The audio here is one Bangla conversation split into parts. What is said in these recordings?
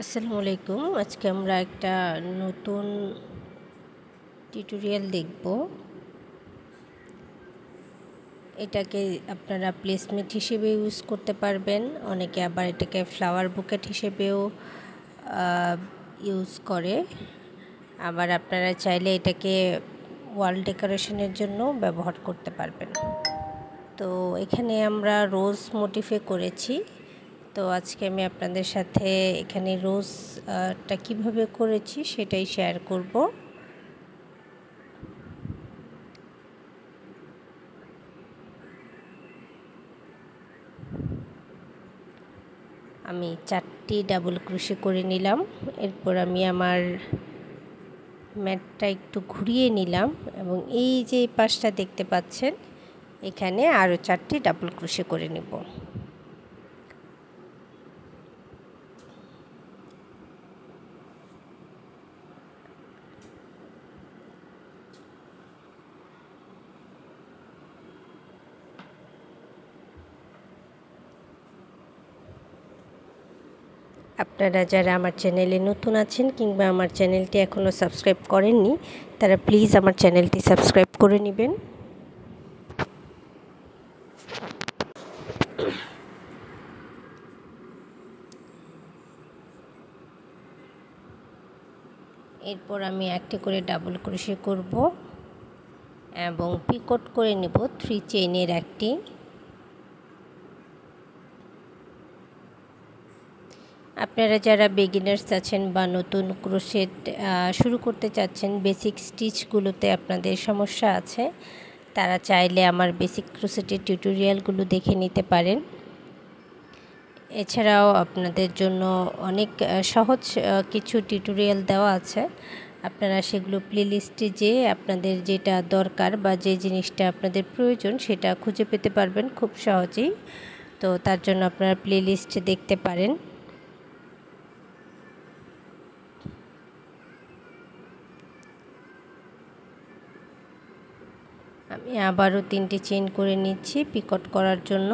আসসালামু আলাইকুম। আজকে আমরা একটা নতুন টিউটোরিয়াল দেখব। এটাকে আপনারা প্লেসমেন্ট হিসেবে ইউজ করতে পারবেন, অনেকে আবার এটাকে ফ্লাওয়ার বুকেট হিসেবেও ইউজ করে। আবার আপনারা চাইলে এটাকে ওয়াল ডেকোরেশনের জন্য ব্যবহার করতে পারবেন। তো এখানে আমরা রোজ মোটিফে করেছি। তো আজকে আমি আপনাদের সাথে এখানে রোজটা কিভাবে করেছি সেটাই শেয়ার করব। আমি 4টি ডাবল ক্রোশে করে নিলাম। এরপর আমি আমার ম্যাটটা একটু ঘুরিয়ে নিলাম এবং এই যে পাশটা দেখতে পাচ্ছেন, এখানে আরও 4টি ডাবল ক্রোশে করে নেব। আপনারা যারা আমার চ্যানেলে নতুন আছেন কিংবা আমার চ্যানেলটি এখনও সাবস্ক্রাইব করেননি, তারা প্লিজ আমার চ্যানেলটি সাবস্ক্রাইব করে নেবেন। এরপর আমি একটি করে ডাবল ক্রোশে করব এবং পিকট করে নেব 3 চেইনের একটি। আপনারা যারা বিগিনার্স আছেন বা নতুন ক্রোশেট শুরু করতে চাচ্ছেন, বেসিক স্টিচগুলোতে আপনাদের সমস্যা আছে, তারা চাইলে আমার বেসিক ক্রোশেটের টিউটোরিয়ালগুলো দেখে নিতে পারেন। এছাড়াও আপনাদের জন্য অনেক সহজ কিছু টিউটোরিয়াল দেওয়া আছে, আপনারা সেগুলো প্লেলিস্টে যেয়ে আপনাদের যেটা দরকার বা যে জিনিসটা আপনাদের প্রয়োজন সেটা খুঁজে পেতে পারবেন খুব সহজেই। তো তার জন্য আপনারা প্লেলিস্ট দেখতে পারেন। আমি আবারও 3টি চেইন করে নিচ্ছি পিকট করার জন্য।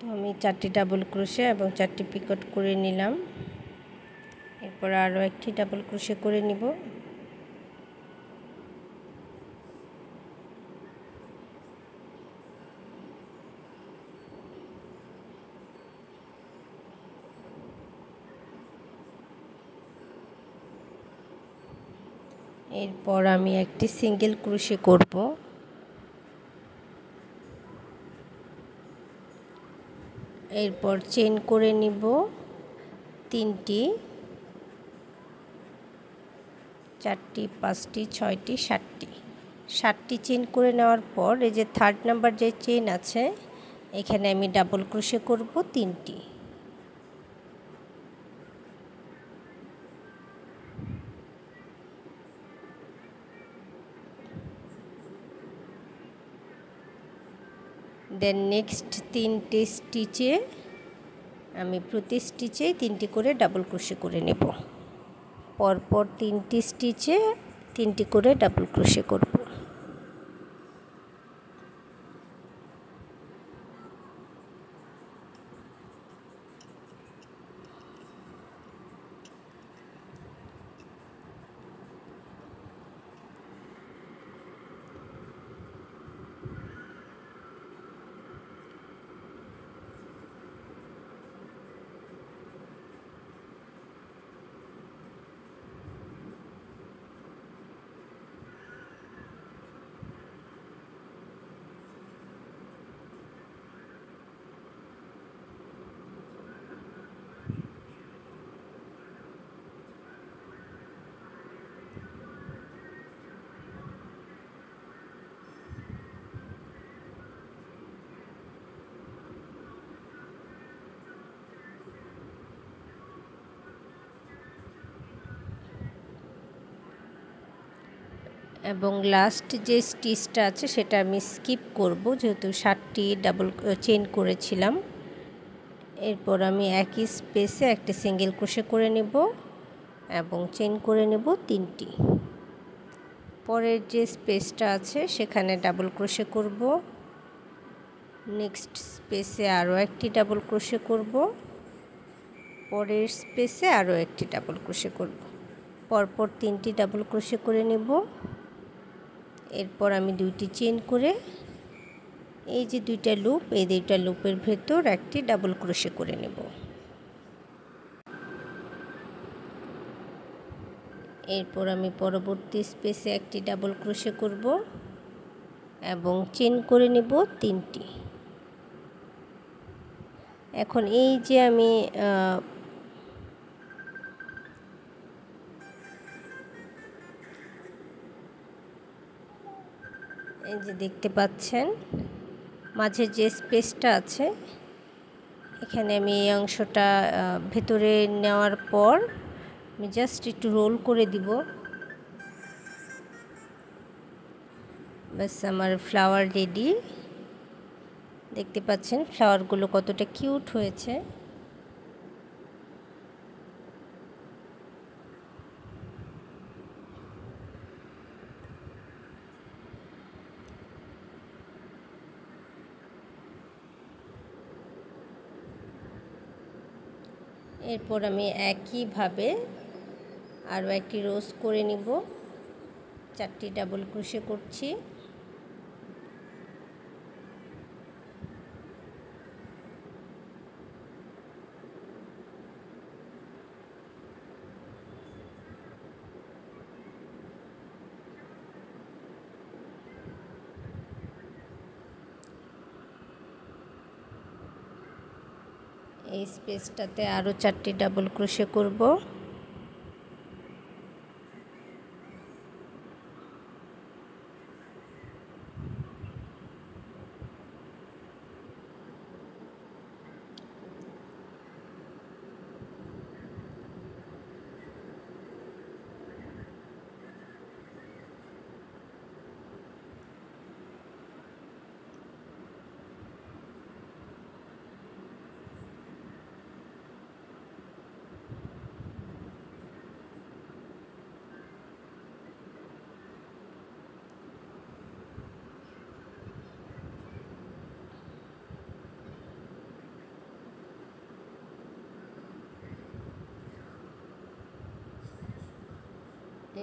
তো আমি 4টি ডাবল ক্রোশে এবং 4টি পিকট করে নিলাম। এরপর আরও একটি ডাবল ক্রোশে করে নিব। এরপর আমি একটি সিঙ্গেল ক্রোশে করব। এরপর চেইন করে নিব 3টি, 4টি, 5টি, 6টি, 7টি চেইন করে নেওয়ার পর এই যে 3rd নাম্বার যে চেইন আছে, এখানে আমি ডাবল ক্রোশে করব 3টি। দেন নেক্সট 3টি স্টিচে আমি প্রতি স্টিচে 3টি করে ডাবল ক্রোশে করে নেব। পরপর 3টি স্টিচে 3টি করে ডাবল ক্রোশে করব। এবং লাস্ট যে স্টিচটা আছে সেটা আমি স্কিপ করব, যেহেতু 7টি ডাবল চেইন করেছিলাম। এরপর আমি একই স্পেসে একটা সিঙ্গেল ক্রোশে করে নেব এবং চেইন করে নেব 3টি। পরের যে স্পেসটা আছে সেখানে ডাবল ক্রোশে করব, নেক্সট স্পেসে আরও একটি ডাবল ক্রোশে করব, পরের স্পেসে আরও একটি ডাবল ক্রোশে করব, পরপর 3টি ডাবল ক্রোশে করে নেব। এরপর আমি 2টি চেইন করে এই যে 2টা লুপ, এই 2টা লুপের ভেতর একটি ডাবল ক্রোশে করে নেব। এরপর আমি পরবর্তী স্পেসে একটি ডাবল ক্রোশে করব এবং চেইন করে নেব 3টি। এখন এই যে আমি এই যে দেখতে পাচ্ছেন মাঝে যে স্পেসটা আছে, এখানে আমি এই অংশটা ভেতরে নেওয়ার পর আমি জাস্ট একটু রোল করে দিব, ব্যাস আমার ফ্লাওয়ার রেডি। দেখতে পাচ্ছেন ফ্লাওয়ারগুলো কতটা কিউট হয়েছে। এরপর আমি একইভাবে আরও একটি রোজ করে নিব, 4টি ডাবল ক্রোশে করছি। এই স্পেসটাতে আরও 4টি ডাবল ক্রোশে করব।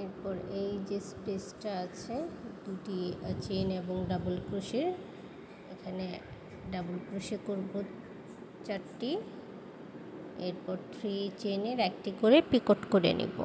এরপর এই যে স্পেসটা আছে, 2টি চেইন এবং ডাবল ক্রোশে, এখানে ডাবল ক্রোশে করব 4টি। এরপর 3 চেইনের একটি করে পিকট করে নেব।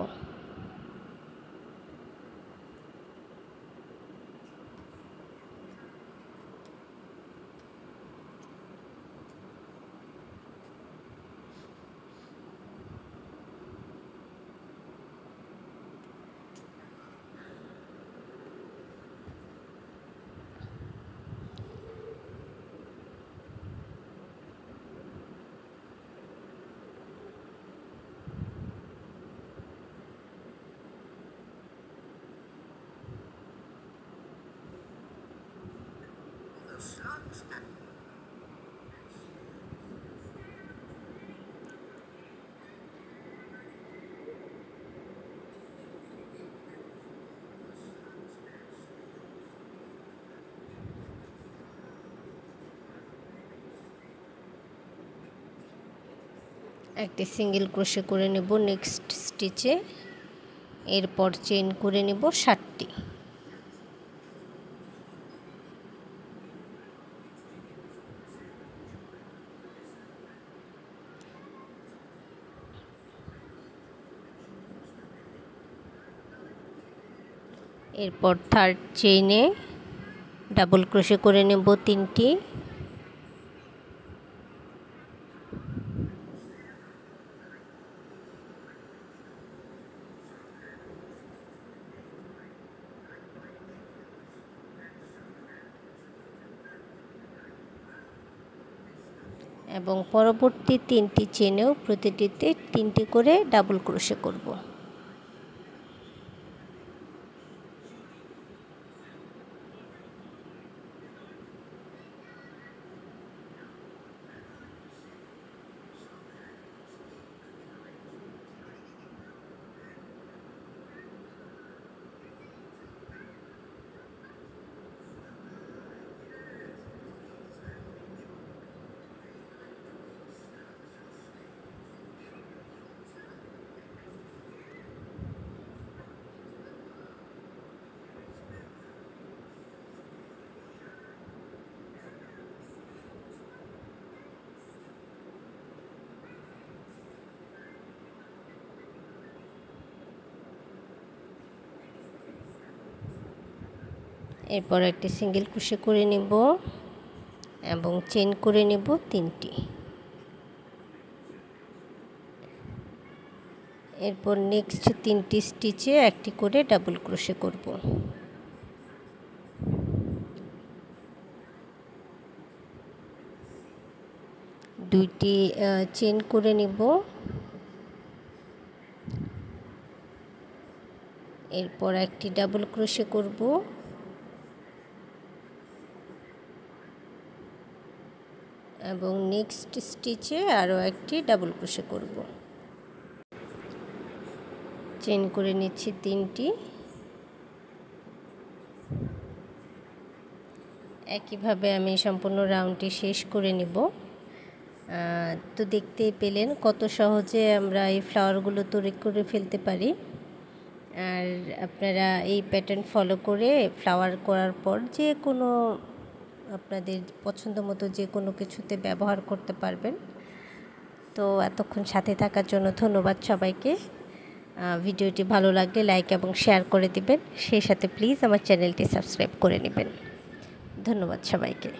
একটি সিঙ্গেল ক্রোশে করে নেব নেক্সট স্টিচে। এরপর চেইন করে নেব 7টি। এরপর থার্ড চেইনে ডাবল ক্রোশে করে নেব 3টি। এবং পরবর্তী 3টি চেনেও প্রতিটিতে 3টি করে ডাবল ক্রোশে করব। এরপর একটি সিঙ্গেল ক্রোশে করে নিব এবং চেইন করে নিব 3টি। এরপর নেক্সট 3টি স্টিচে একটি করে ডাবল ক্রোশে করব। দুইটি চেইন করে নিব। এরপর একটি ডাবল ক্রোশে করব এবং নেক্সট স্টিচে আরও একটি ডাবল ক্রোশে করব। চেইন করে নিচ্ছি 3টি। একইভাবে আমি সম্পূর্ণ রাউন্ডটি শেষ করে নিব। তো দেখতেই পেলেন কত সহজে আমরা এই ফ্লাওয়ারগুলো তৈরি করে ফেলতে পারি। আর আপনারা এই প্যাটার্ন ফলো করে ফ্লাওয়ার করার পর যে কোনো আপনাদের পছন্দ মতো যে কোনো কিছুতে ব্যবহার করতে পারবেন। তো এতক্ষণ সাথে থাকার জন্য ধন্যবাদ সবাইকে। ভিডিওটি ভালো লাগলে লাইক এবং শেয়ার করে দিবেন, সেই সাথে প্লিজ আমার চ্যানেলটি সাবস্ক্রাইব করে নেবেন। ধন্যবাদ সবাইকে।